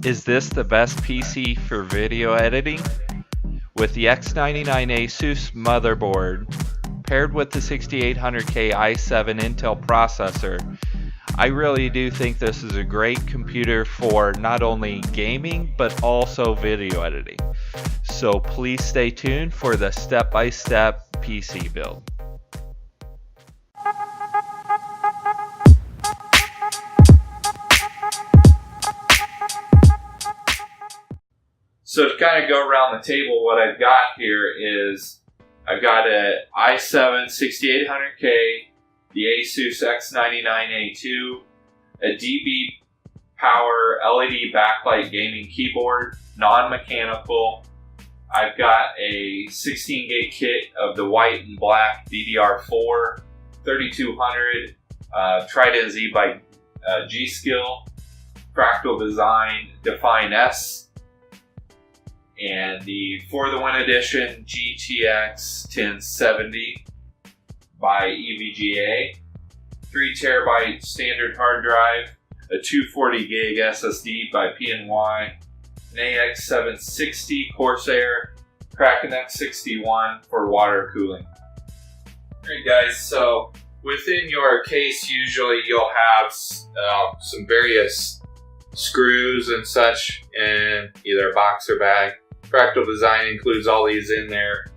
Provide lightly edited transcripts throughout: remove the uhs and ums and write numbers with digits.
Is this the best PC for video editing? With the X99 Asus motherboard paired with the 6800K i7 Intel processor, I really do think this is a great computer for not only gaming but also video editing. So please stay tuned for the step-by-step PC build. So to kind of go around the table, what I've got here is I've got an i7 6800K, the Asus X99A2, a DB Power LED backlight gaming keyboard, non-mechanical. I've got a 16 gig kit of the white and black DDR4 3200 Trident Z by G.Skill, Fractal Design Define S, and the For the Win Edition GTX 1070 by EVGA, 3TB standard hard drive, a 240 gig SSD by PNY, an AX760 Corsair, Kraken X61 for water cooling. Alright guys, so within your case usually you'll have some various screws and such in either a box or bag. Fractal Design includes all these in their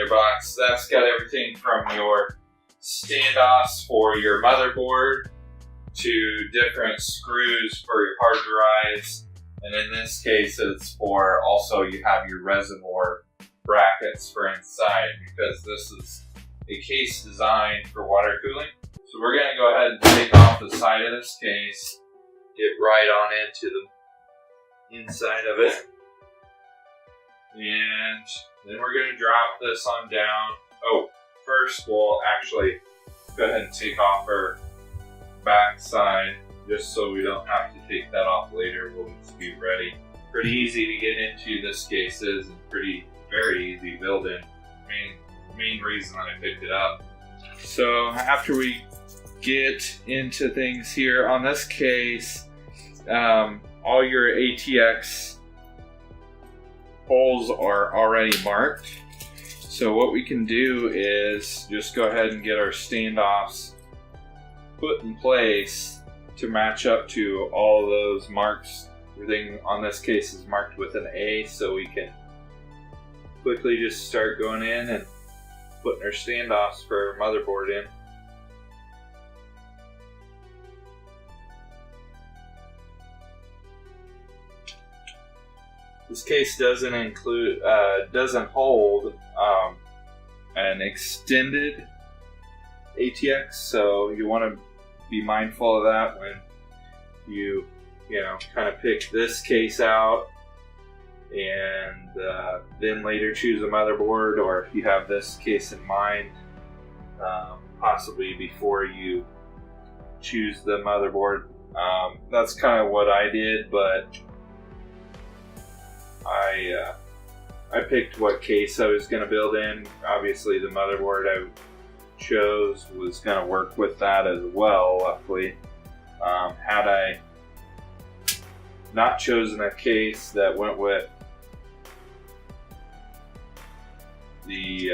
box. That's got everything from your standoffs for your motherboard to different screws for your hard drives, and in this case it's for also you have your reservoir brackets for inside, because this is a case designed for water cooling. So we're going to go ahead and take off the side of this case, get right on into the inside of it, and then we're going to drop this on down. Oh, first we'll actually go ahead and take off our back side, just so we don't have to take that off later. We'll just be ready. Pretty easy to get into this case is, and very easy build-in. Main reason I picked it up. So after we get into things here on this case, all your ATX holes are already marked. So what we can do is just go ahead and get our standoffs put in place to match up to all those marks. Everything on this case is marked with an A, so we can quickly just start going in and putting our standoffs for our motherboard in. This case doesn't hold an extended ATX, so you want to be mindful of that when you kind of pick this case out, and then later choose a motherboard, or if you have this case in mind, possibly before you choose the motherboard. That's kind of what I did, but I picked what case I was going to build in. Obviously the motherboard I chose was going to work with that as well, luckily. Had I not chosen a case that went with the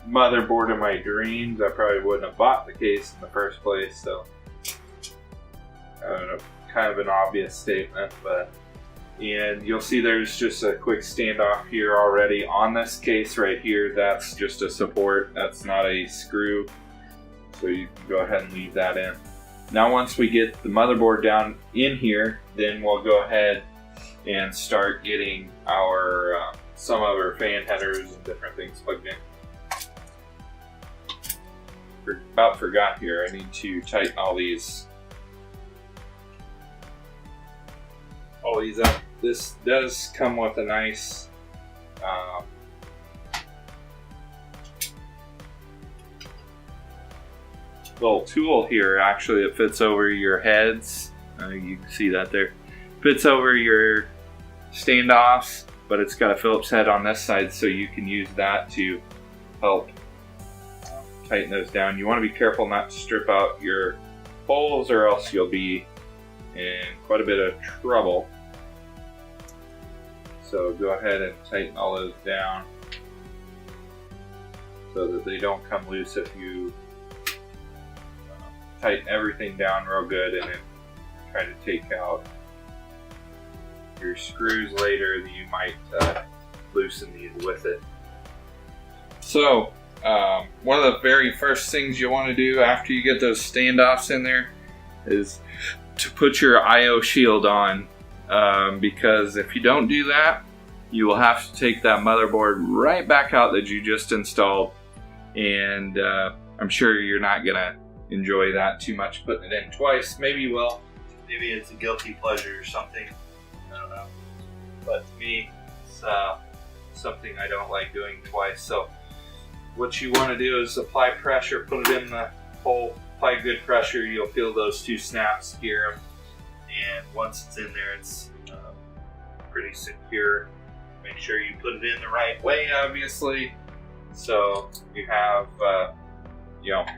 motherboard of my dreams, I probably wouldn't have bought the case in the first place. So kind of an obvious statement, and you'll see there's just a quick standoff here already on this case right here. That's just a support, that's not a screw, so you can go ahead and leave that in. Now once we get the motherboard down in here, then we'll go ahead and start getting our some of our fan headers and different things plugged in. About forgot here, I need to tighten all these up. This does come with a nice little tool here. Actually, it fits over your heads. You can see that there. Fits over your standoffs, but it's got a Phillips head on this side, so you can use that to help tighten those down. You want to be careful not to strip out your holes, or else you'll be in quite a bit of trouble. So go ahead and tighten all those down so that they don't come loose if you tighten everything down real good and then try to take out your screws later that you might loosen these with it. So one of the very first things you want to do after you get those standoffs in there is to put your I/O shield on, because if you don't do that, you will have to take that motherboard right back out that you just installed, and I'm sure you're not gonna enjoy that too much, putting it in twice. Maybe you will. Maybe it's a guilty pleasure or something. I don't know. But to me, it's something I don't like doing twice. So what you want to do is apply pressure, put it in the hole, apply good pressure. You'll feel those two snaps here. And once it's in there, it's pretty secure. Make sure you put it in the right way, obviously. So you have,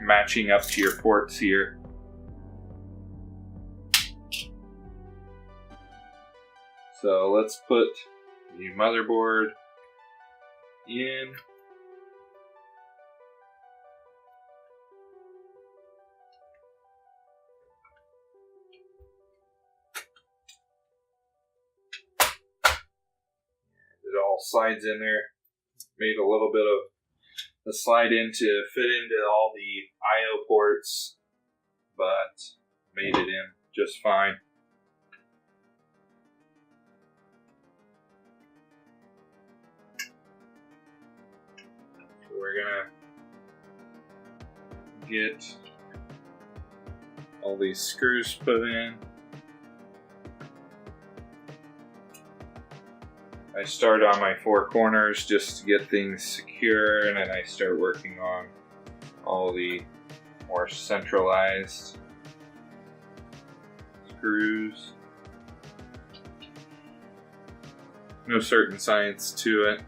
matching up to your ports here. So let's put the motherboard in. It all slides in there. Made a little bit of a slide in to fit into all the I/O ports, but made it in just fine. So we're gonna get all these screws put in. I start on my four corners just to get things secure, and then I start working on all the more centralized screws. No certain science to it.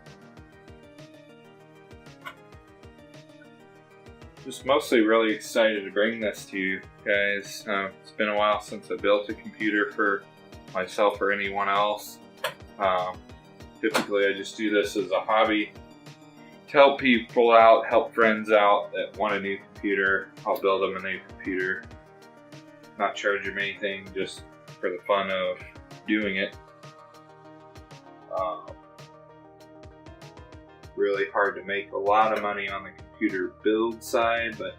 Just mostly really excited to bring this to you guys. It's been a while since I built a computer for myself or anyone else. Typically I just do this as a hobby to help people out, help friends out that want a new computer. I'll build them a new computer. Not charge them anything, just for the fun of doing it. Really hard to make a lot of money on the computer build side, but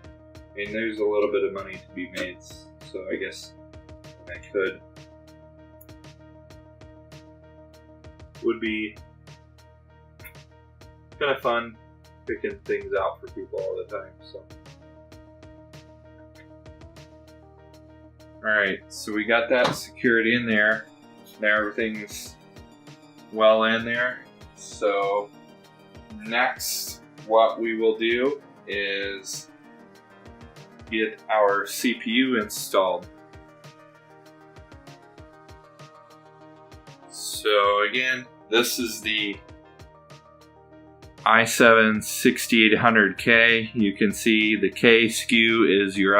I mean, there's a little bit of money to be made, so I guess I could. Would be kind of fun picking things out for people all the time. So, alright, so we got that secured in there. Now everything's well in there. So next, what we will do is get our CPU installed. So again, this is the i7-6800K. You can see the K SKU is your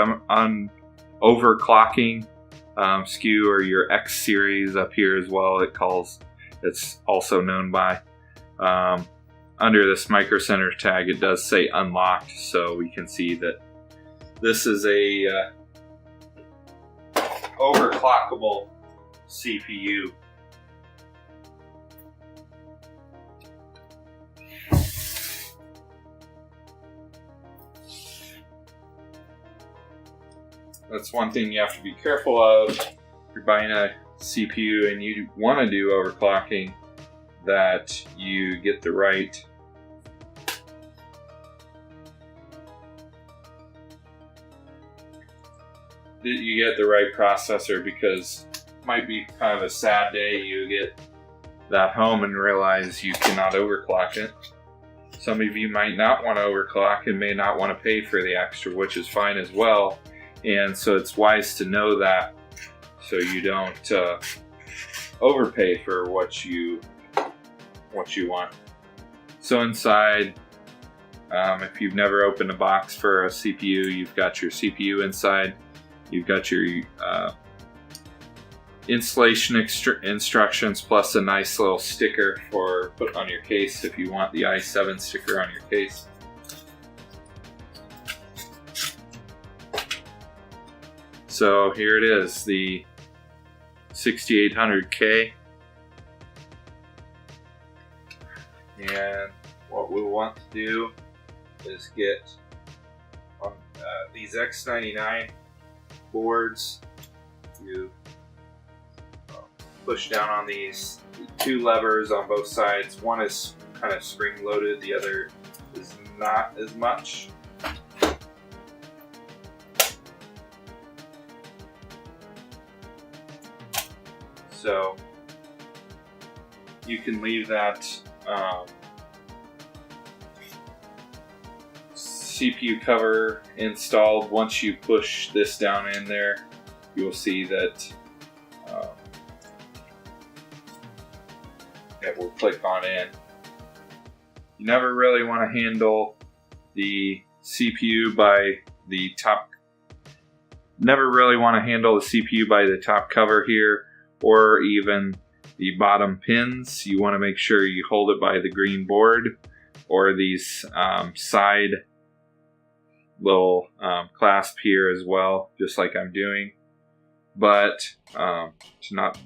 overclocking SKU, or your X series up here as well. It's also known by. Under this Micro Center tag, it does say unlocked, so we can see that this is a overclockable CPU. That's one thing you have to be careful of. If you're buying a CPU and you want to do overclocking, that you get the right processor, because it might be kind of a sad day you get that home and realize you cannot overclock it. Some of you might not want to overclock and may not want to pay for the extra, which is fine as well. And so it's wise to know that, so you don't overpay for what you want. So inside, if you've never opened a box for a CPU, you've got your CPU inside. You've got your installation instructions plus a nice little sticker for put on your case if you want the i7 sticker on your case. So here it is, the 6800K. And what we'll want to do is get on these X99 boards. You push down on these two levers on both sides. One is kind of spring loaded, the other is not as much. So you can leave that CPU cover installed. Once you push this down in there, you'll see that it will click on in. You never really want to handle the CPU by the top. Never really want to handle the CPU by the top cover here, or even the bottom pins. You want to make sure you hold it by the green board or these side little clasp here as well, just like I'm doing. But to not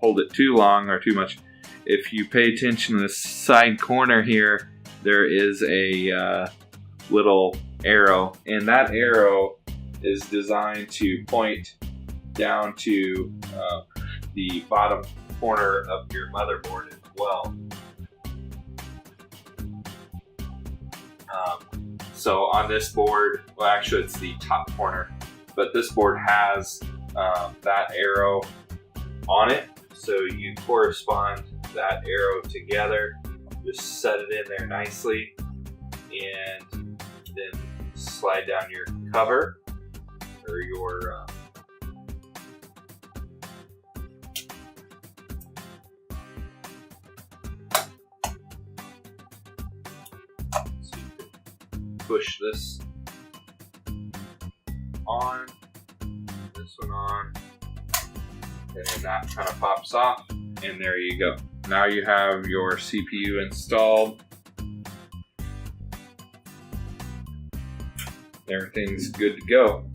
hold it too long or too much, if you pay attention to the side corner here, there is a little arrow, and that arrow is designed to point down to the bottom corner of your motherboard as well. So on this board, well actually it's the top corner, but this board has that arrow on it, so you correspond that arrow together, just set it in there nicely, and then slide down your cover or your push this on, this one on, and then that kind of pops off, and there you go. Now you have your CPU installed. Everything's good to go.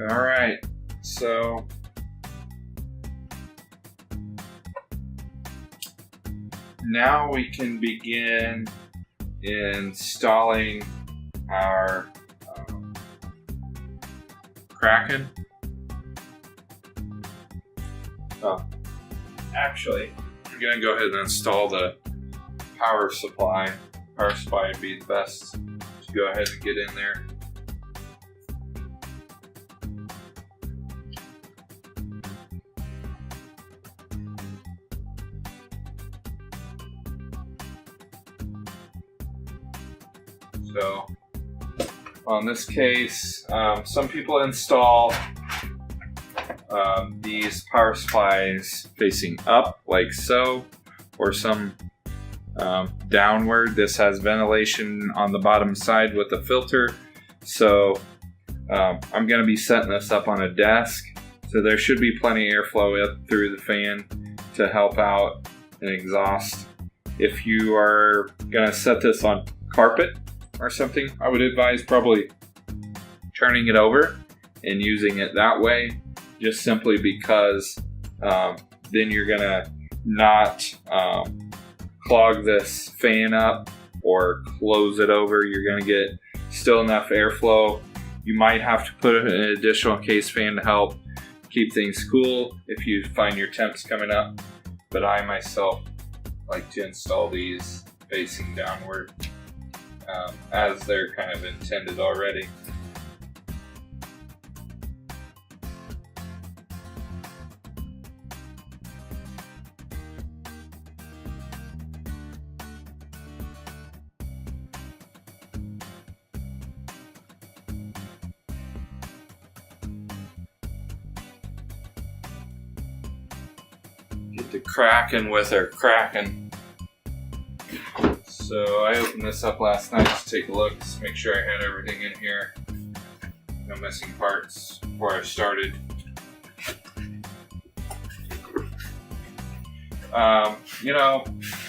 All right, so now we can begin installing our Kraken. Oh, actually, I'm going to go ahead and install the power supply. Power supply would be the best to go ahead and get in there. So on this case, some people install these power supplies facing up like so, or some downward. This has ventilation on the bottom side with a filter. So I'm going to be setting this up on a desk, so there should be plenty of airflow up through the fan to help out an exhaust. If you are going to set this on carpet or something, I would advise probably turning it over and using it that way, just simply because then you're gonna not clog this fan up or close it over. You're gonna get still enough airflow. You might have to put an additional case fan to help keep things cool if you find your temps coming up, but I myself like to install these facing downward as they're kind of intended already. Get the cracking with our cracking. So I opened this up last night to take a look, to make sure I had everything in here. No missing parts before I started. You know,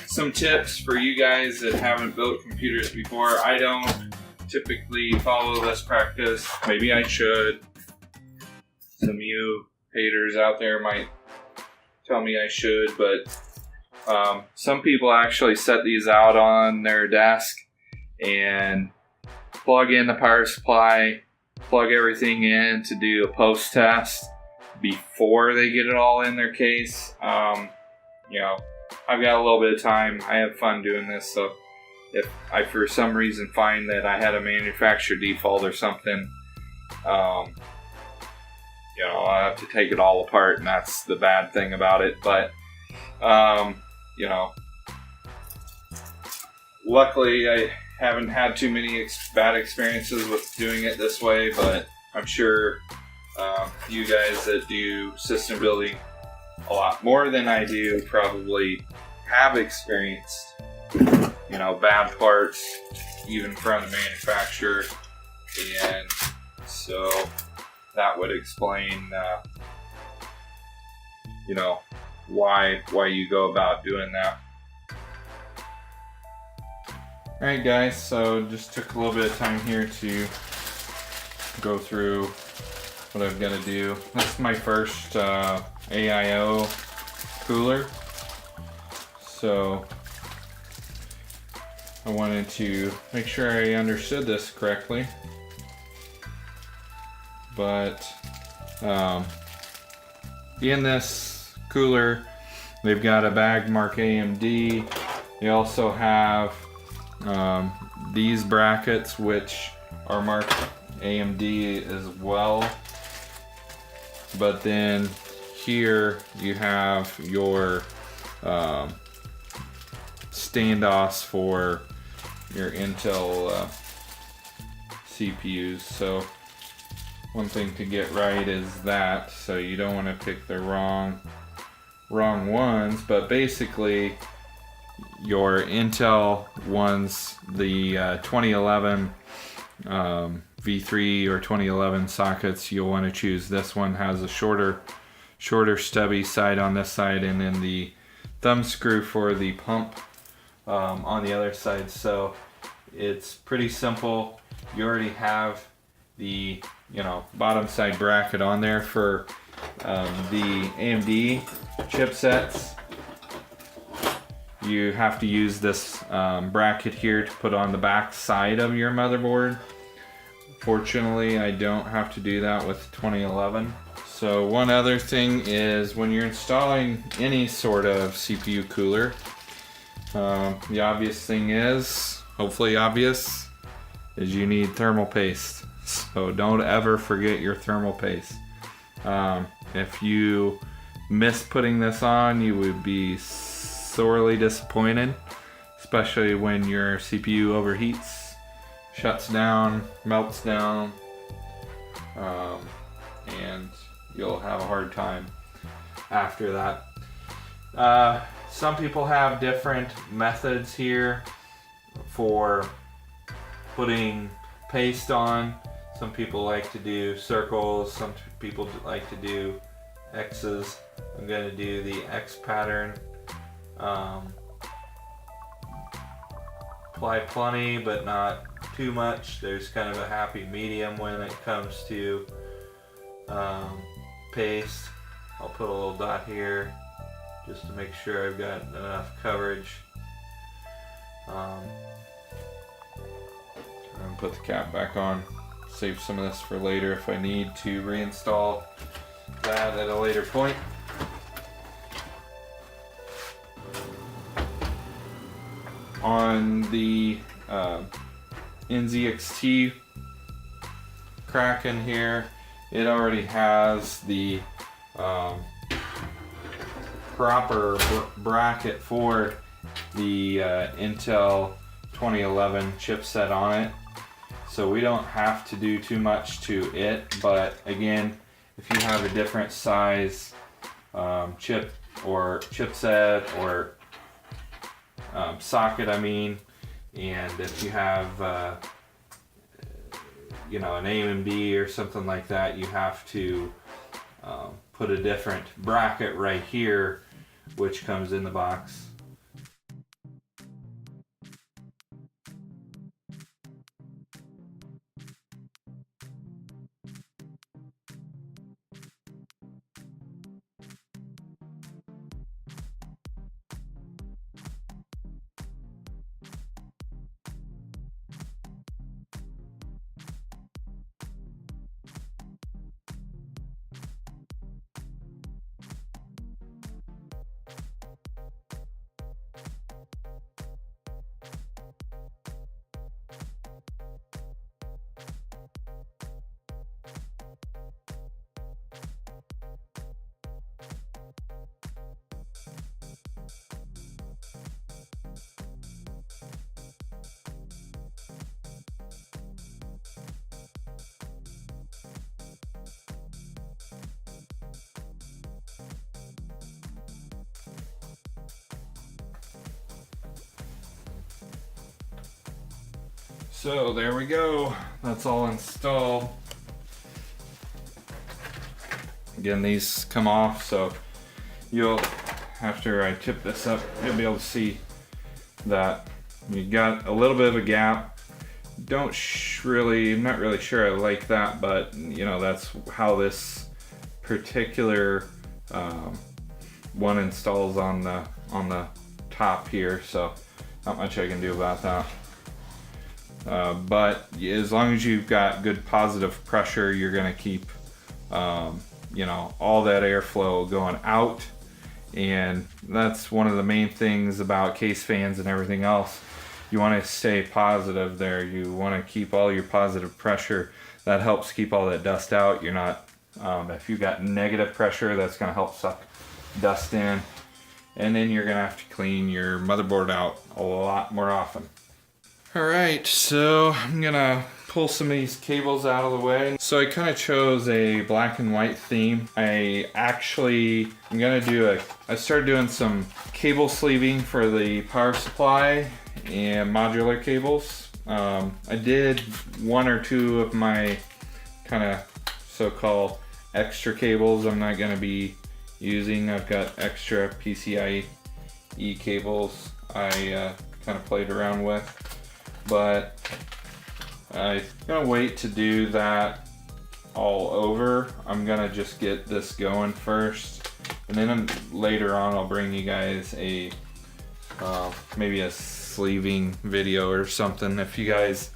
some tips for you guys that haven't built computers before. I don't typically follow this practice. Maybe I should. Some of you haters out there might tell me I should, but some people actually set these out on their desk and plug in the power supply, plug everything in to do a post test before they get it all in their case. You know, I've got a little bit of time. I have fun doing this, so if I for some reason find that I had a manufacturer default or something, you know, I have to take it all apart, and that's the bad thing about it. But you know, luckily I haven't had too many bad experiences with doing it this way, but I'm sure you guys that do system building a lot more than I do probably have experienced, you know, bad parts even from the manufacturer, and so that would explain you know, why you go about doing that. Alright guys, so just took a little bit of time here to go through what I'm gonna do. This is my first AIO cooler, so I wanted to make sure I understood this correctly. But in this cooler, they've got a bag marked AMD. They also have these brackets, which are marked AMD as well. But then here you have your standoffs for your Intel CPUs. So one thing to get right is that, so you don't want to pick the wrong ones, but basically your Intel ones, the 2011 V3 or 2011 sockets, you'll want to choose this one. Has a shorter stubby side on this side, and then the thumb screw for the pump on the other side. So it's pretty simple. You already have the, you know, bottom side bracket on there for the AMD chipsets. You have to use this bracket here to put on the back side of your motherboard. Fortunately, I don't have to do that with 2011. So one other thing is, when you're installing any sort of CPU cooler, the obvious thing is, hopefully obvious, is you need thermal paste. So don't ever forget your thermal paste. If you miss putting this on, you would be sorely disappointed, especially when your CPU overheats, shuts down, melts down, and you'll have a hard time after that. Some people have different methods here for putting paste on. Some people like to do circles, some people like to do X's. I'm going to do the X pattern. Apply plenty, but not too much. There's kind of a happy medium when it comes to paste. I'll put a little dot here just to make sure I've got enough coverage. And put the cap back on. Save some of this for later if I need to reinstall that at a later point. On the NZXT Kraken here, it already has the proper bracket for the Intel 2011 chipset on it, so we don't have to do too much to it. But again, if you have a different size chip or chipset or socket, and if you have you know, an AMD or something like that, you have to put a different bracket right here, which comes in the box. So there we go, that's all installed. Again, these come off, so you'll, after I tip this up, you'll be able to see that you got a little bit of a gap. I'm not really sure I like that, but you know, that's how this particular one installs on the top here, so not much I can do about that. But as long as you've got good positive pressure, you're going to keep you know, all that airflow going out, and that's one of the main things about case fans and everything else. You want to stay positive there. You want to keep all your positive pressure. That helps keep all that dust out. You're not if you've got negative pressure, that's going to help suck dust in, and then you're going to have to clean your motherboard out a lot more often. Alright, so I'm gonna pull some of these cables out of the way. So I kind of chose a black and white theme. I started doing some cable sleeving for the power supply and modular cables. I did one or two of my kind of so-called extra cables I'm not gonna be using. I've got extra PCIe cables I kind of played around with. But I'm gonna wait to do that all over. I'm gonna just get this going first, and then later on I'll bring you guys a maybe a sleeving video or something. If you guys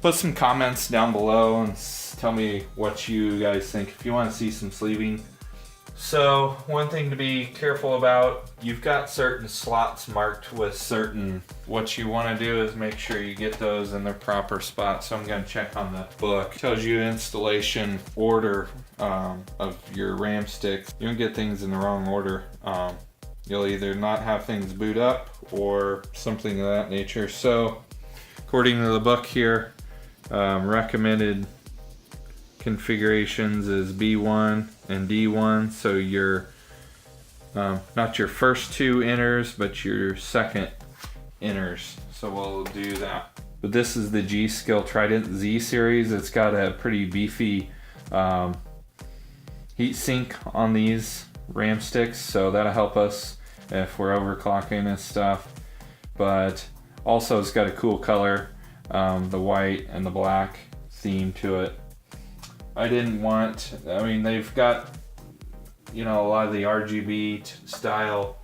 put some comments down below and tell me what you guys think, if you want to see some sleeving. So one thing to be careful about, you've got certain slots marked with certain, what you want to do is make sure you get those in their proper spot. So I'm going to check on the book. It tells you installation order of your RAM sticks. You don't get things in the wrong order. You'll either not have things boot up or something of that nature. So according to the book here, recommended configurations is B1 and D1, so your not your first two inners, but your second inners. So we'll do that. But this is the G.Skill Trident Z series. It's got a pretty beefy heat sink on these RAM sticks, so that'll help us if we're overclocking and stuff. But also it's got a cool color, the white and the black theme to it. I didn't want, I mean, they've got, you know, a lot of the RGB style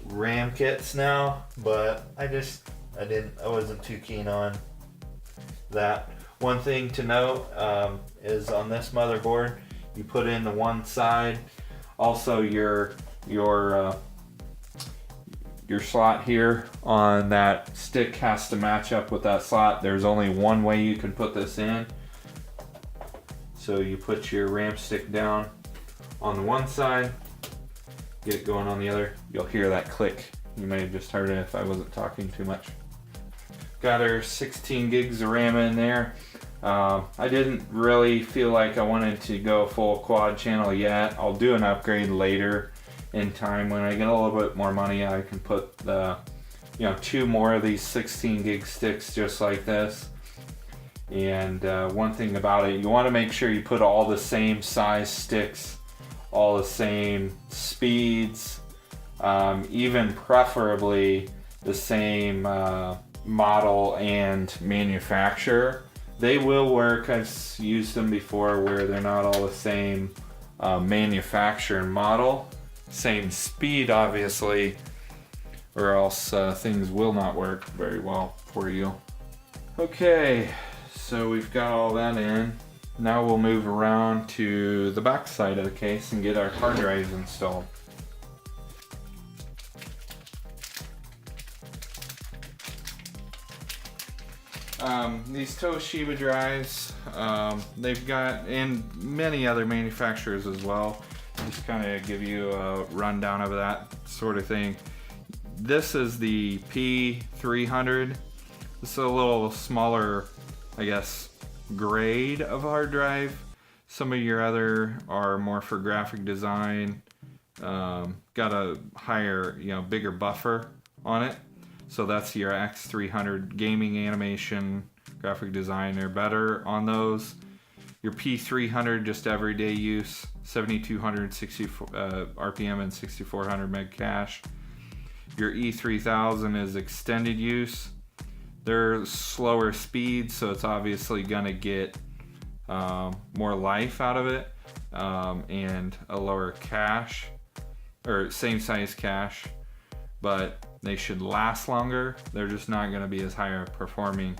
RAM kits now, but I wasn't too keen on that. One thing to note is on this motherboard, you put in the one side, also your slot here on that stick has to match up with that slot. There's only one way you can put this in. So you put your RAM stick down on the one side, get it going on the other. You'll hear that click. You may have just heard it if I wasn't talking too much. Got our 16 gigs of RAM in there. I didn't really feel like I wanted to go full quad channel yet. I'll do an upgrade later in time. When I get a little bit more money, I can put the, you know, 2 more of these 16 gig sticks just like this. And one thing about it, you want to make sure you put all the same size sticks, all the same speeds, even preferably the same model and manufacturer. They will work. I've used them before where they're not all the same manufacturer and model, same speed obviously, or else things will not work very well for you. Okay, so we've got all that in. Now we'll move around to the back side of the case and get our hard drives installed. These Toshiba drives, they've got, and many other manufacturers as well, just kind of give you a rundown of that sort of thing. This is the P300. This is a little smaller, I guess, grade of hard drive. Some of your other are more for graphic design, got a higher, you know, bigger buffer on it. So that's your X300 gaming animation, graphic design, are better on those. Your P300 just everyday use, 7200 RPM and 6400 meg cache. Your E3000 is extended use. They're slower speed, so it's obviously gonna get more life out of it, and a lower cache, or same size cache, but they should last longer. They're just not gonna be as higher performing.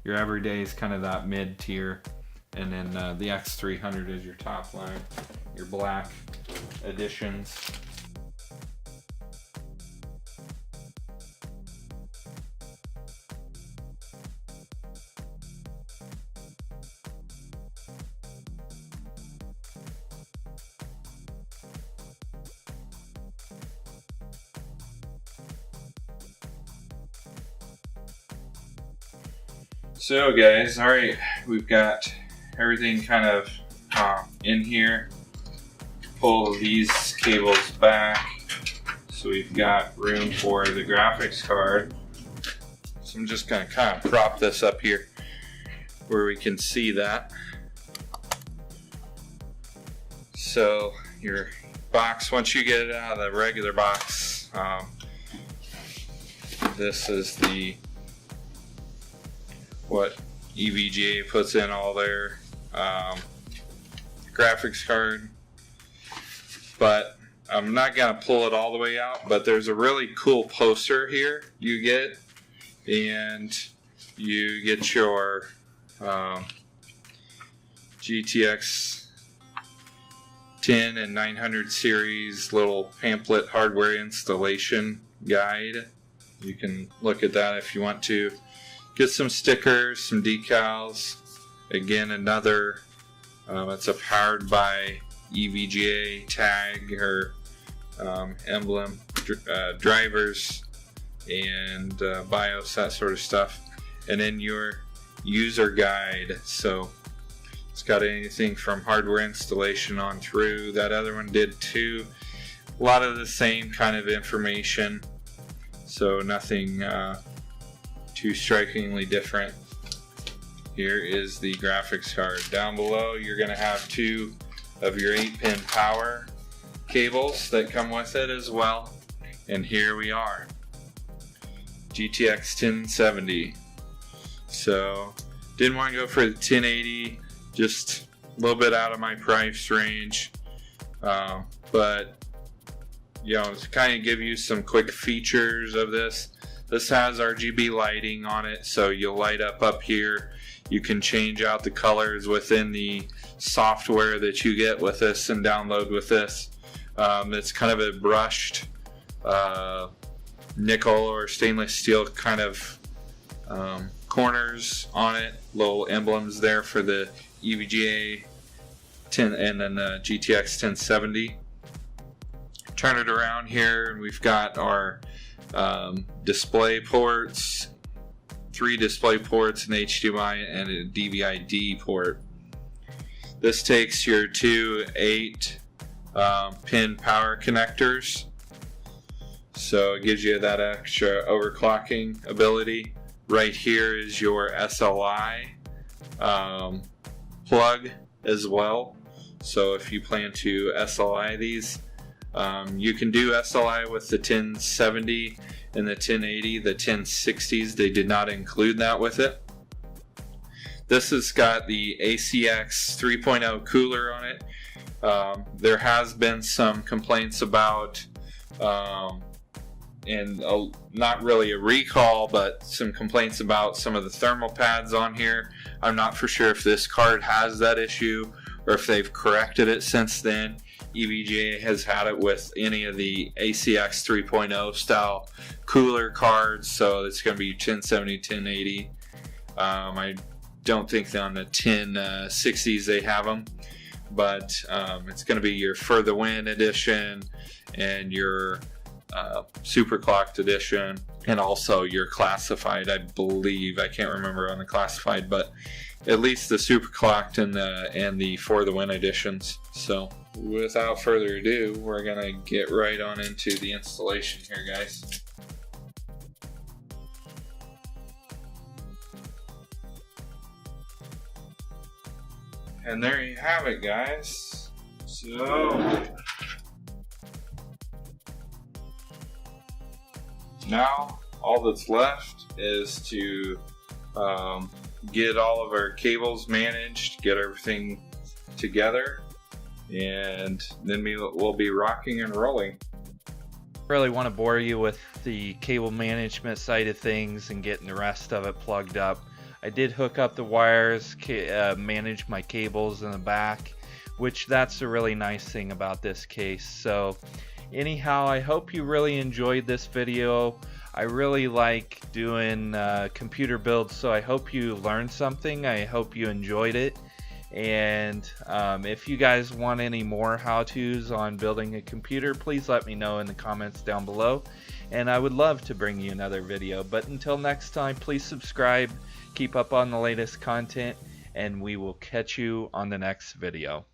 Your everyday is kind of that mid tier, and then the X300 is your top line, your black editions. So guys, alright, we've got everything kind of in here. Pull these cables back so we've got room for the graphics card. So I'm just going to kind of prop this up here where we can see that. So your box, once you get it out of the regular box, this is the what EVGA puts in all their graphics card, but I'm not gonna pull it all the way out. But there's a really cool poster here you get, and you get your GTX 10 and 900 series little pamphlet hardware installation guide. You can look at that if you want to. Get some stickers, some decals. Again, another, it's a powered by EVGA tag or emblem, drivers and BIOS, that sort of stuff. And then your user guide. So it's got anything from hardware installation on through. That other one did too. A lot of the same kind of information. So nothing too strikingly different. Here is the graphics card. Down below you're going to have 2 of your 8-pin power cables that come with it as well. And here we are. GTX 1070. So didn't want to go for the 1080, just a little bit out of my price range. But you know, to kind of give you some quick features of this has RGB lighting on it, so you'll light up here. You can change out the colors within the software that you get with this and download with this. It's kind of a brushed nickel or stainless steel kind of corners on it, little emblems there for the EVGA 10 and then the GTX 1070. Turn it around here and we've got our display ports, 3 display ports, an HDMI and a DVI-D port. This takes your 2 8-pin power connectors, so it gives you that extra overclocking ability. Right here is your SLI plug as well, so if you plan to SLI these, you can do SLI with the 1070 and the 1080. The 1060s, they did not include that with it. This has got the ACX 3.0 cooler on it. There has been some complaints about, and not really a recall, but some complaints about some of the thermal pads on here. I'm not for sure if this card has that issue or if they've corrected it since then. EVGA has had it with any of the ACX 3.0 style cooler cards, so it's going to be 1070, 1080. I don't think on the 1060s they have them, but it's going to be your For the Win edition and your super clocked edition, and also your classified, I believe. I can't remember on the classified, but at least the super clocked and the For the Win editions. So without further ado, we're gonna get right on into the installation here, guys. And there you have it, guys. So now all that's left is to get all of our cables managed, get everything together, and then we'll be rocking and rolling. Really want to bore you with the cable management side of things and getting the rest of it plugged up. I did hook up the wires, manage my cables in the back, which that's a really nice thing about this case. So anyhow, I hope you really enjoyed this video. I really like doing computer builds, so I hope you learned something. I hope you enjoyed it. And if you guys want any more how-tos on building a computer, please let me know in the comments down below, and I would love to bring you another video. But until next time, please subscribe, keep up on the latest content, and we will catch you on the next video.